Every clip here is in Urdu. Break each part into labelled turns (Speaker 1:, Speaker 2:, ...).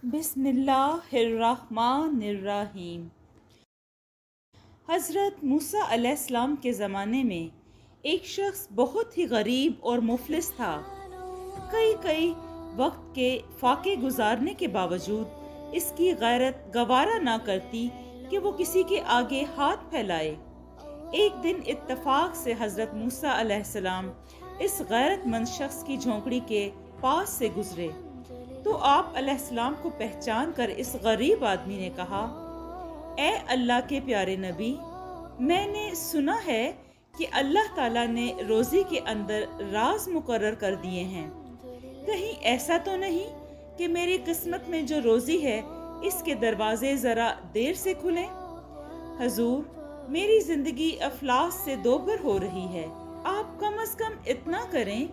Speaker 1: بسم اللہ الرحمن الرحیم۔ حضرت موسیٰ علیہ السلام کے زمانے میں ایک شخص بہت ہی غریب اور مفلس تھا۔ کئی وقت کے فاقے گزارنے کے باوجود اس کی غیرت گوارا نہ کرتی کہ وہ کسی کے آگے ہاتھ پھیلائے۔ ایک دن اتفاق سے حضرت موسیٰ علیہ السلام اس غیرت مند شخص کی جھونپڑی کے پاس سے گزرے تو آپ علیہ السلام کو پہچان کر اس غریب آدمی نے کہا، اے اللہ کے پیارے نبی، میں نے سنا ہے کہ اللہ تعالیٰ نے روزی کے اندر راز مقرر کر دیے ہیں۔ کہیں ایسا تو نہیں کہ میری قسمت میں جو روزی ہے اس کے دروازے ذرا دیر سے کھلیں؟ حضور، میری زندگی افلاس سے دوبر ہو رہی ہے۔ آپ کم از کم اتنا کریں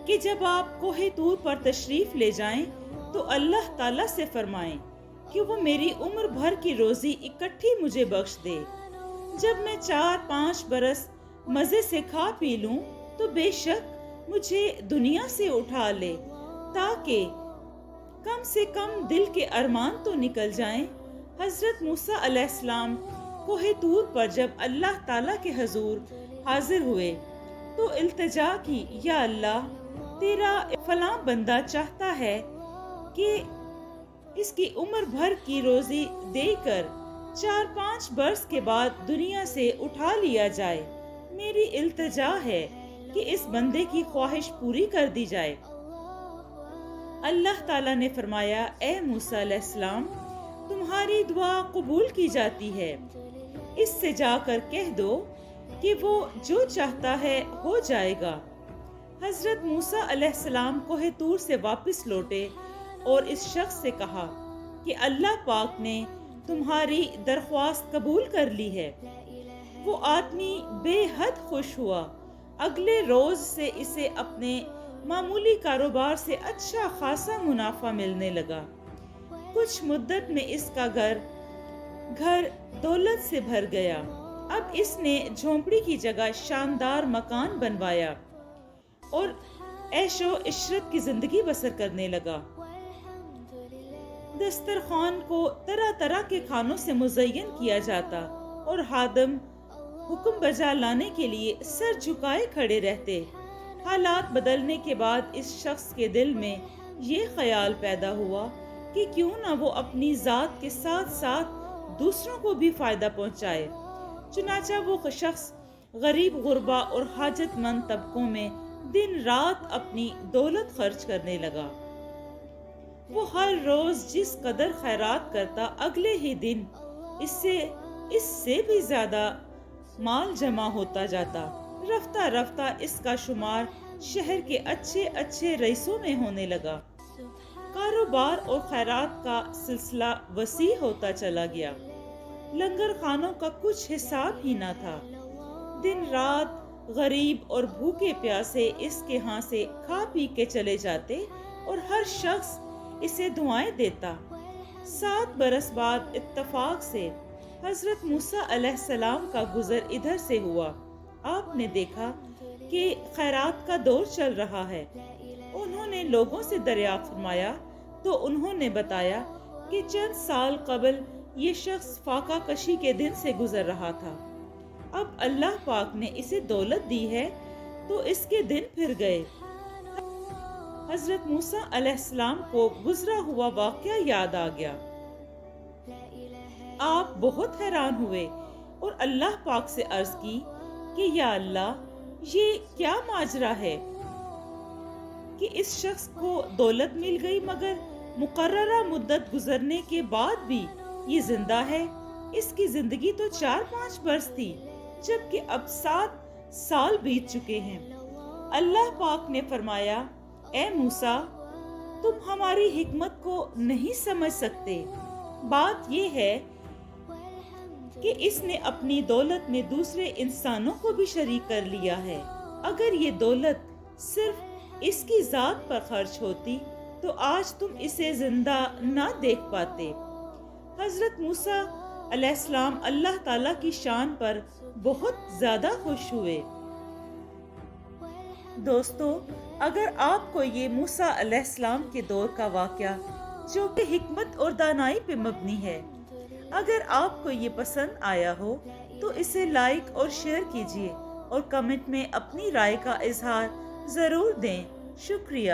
Speaker 1: کہ جب آپ کوہ طور پر تشریف لے جائیں تو اللہ تعالیٰ سے فرمائیں کہ وہ میری عمر بھر کی روزی اکٹھی مجھے بخش دے۔ جب میں 4-5 برس مزے سے کھا پی لوں تو بے شک مجھے دنیا سے اٹھا لے، تاکہ کم سے کم دل کے ارمان تو نکل جائیں۔ حضرت موسیٰ علیہ السلام کوہ طور پر جب اللہ تعالیٰ کے حضور حاضر ہوئے تو التجا کی، یا اللہ، تیرا فلاں بندہ چاہتا ہے کہ اس کی عمر بھر کی روزی دے کر 4-5 برس کے بعد دنیا سے اٹھا لیا جائے۔ میری التجا ہے کہ اس بندے کی خواہش پوری کر دی جائے۔ اللہ تعالیٰ نے فرمایا، اے موسیٰ علیہ السلام، تمہاری دعا قبول کی جاتی ہے۔ اس سے جا کر کہہ دو کہ وہ جو چاہتا ہے ہو جائے گا۔ حضرت موسیٰ علیہ السلام کوہ طور سے واپس لوٹے اور اس شخص سے کہا کہ اللہ پاک نے تمہاری درخواست قبول کر لی ہے۔ وہ آدمی بے حد خوش ہوا۔ اگلے روز سے اسے اپنے معمولی کاروبار سے اچھا خاصا منافع ملنے لگا۔ کچھ مدت میں اس کا گھر دولت سے بھر گیا۔ اب اس نے جھونپڑی کی جگہ شاندار مکان بنوایا اور عیش و عشرت کی زندگی بسر کرنے لگا۔ دسترخوان کو طرح طرح کے کھانوں سے مزین کیا جاتا اور خادم حکم بجا لانے کے لیے سر جھکائے کھڑے رہتے۔ حالات بدلنے کے بعد اس شخص کے دل میں یہ خیال پیدا ہوا کہ کیوں نہ وہ اپنی ذات کے ساتھ ساتھ دوسروں کو بھی فائدہ پہنچائے۔ چنانچہ وہ شخص غریب غربا اور حاجت مند طبقوں میں دن رات اپنی دولت خرچ کرنے لگا۔ وہ ہر روز جس قدر خیرات کرتا، اگلے ہی دن اس سے بھی زیادہ مال جمع ہوتا جاتا۔ رفتہ رفتہ اس کا شمار شہر کے اچھے رئیسوں میں ہونے لگا۔ کاروبار اور خیرات کا سلسلہ وسیع ہوتا چلا گیا۔ لنگر خانوں کا کچھ حساب ہی نہ تھا۔ دن رات غریب اور بھوکے پیاسے اس کے ہاں سے کھا پی کے چلے جاتے اور ہر شخص اسے دعائیں دیتا۔ 7 برس بعد اتفاق سے حضرت موسیٰ علیہ السلام کا گزر ادھر سے ہوا۔ آپ نے دیکھا کہ خیرات کا دور چل رہا ہے۔ انہوں نے لوگوں سے دریافت فرمایا تو انہوں نے بتایا کہ چند سال قبل یہ شخص فاقہ کشی کے دن سے گزر رہا تھا۔ اب اللہ پاک نے اسے دولت دی ہے تو اس کے دن پھر گئے۔ حضرت موسیٰ علیہ السلام کو گزرا ہوا واقعہ یاد آ گیا۔ آپ بہت حیران ہوئے اور اللہ پاک سے عرض کی کہ یا اللہ، یہ کیا ماجرا ہے کہ اس شخص کو دولت مل گئی مگر مقررہ مدت گزرنے کے بعد بھی یہ زندہ ہے؟ اس کی زندگی تو 4-5 برس تھی، جبکہ اب 7 سال بیت چکے ہیں۔ اللہ پاک نے فرمایا، اے موسیٰ، تم ہماری حکمت کو نہیں سمجھ سکتے۔ بات یہ ہے کہ اس نے اپنی دولت میں دوسرے انسانوں کو بھی شریک کر لیا ہے۔ اگر یہ دولت صرف اس کی ذات پر خرچ ہوتی تو آج تم اسے زندہ نہ دیکھ پاتے۔ حضرت موسیٰ علیہ السلام اللہ تعالیٰ کی شان پر بہت زیادہ خوش ہوئے۔ دوستو، اگر آپ کو یہ موسیٰ علیہ السلام کے دور کا واقعہ جو کہ حکمت اور دانائی پہ مبنی ہے۔ اگر آپ کو یہ پسند آیا ہو تو اسے لائک اور شیئر کیجیے اور کمنٹ میں اپنی رائے کا اظہار ضرور دیں۔ شکریہ۔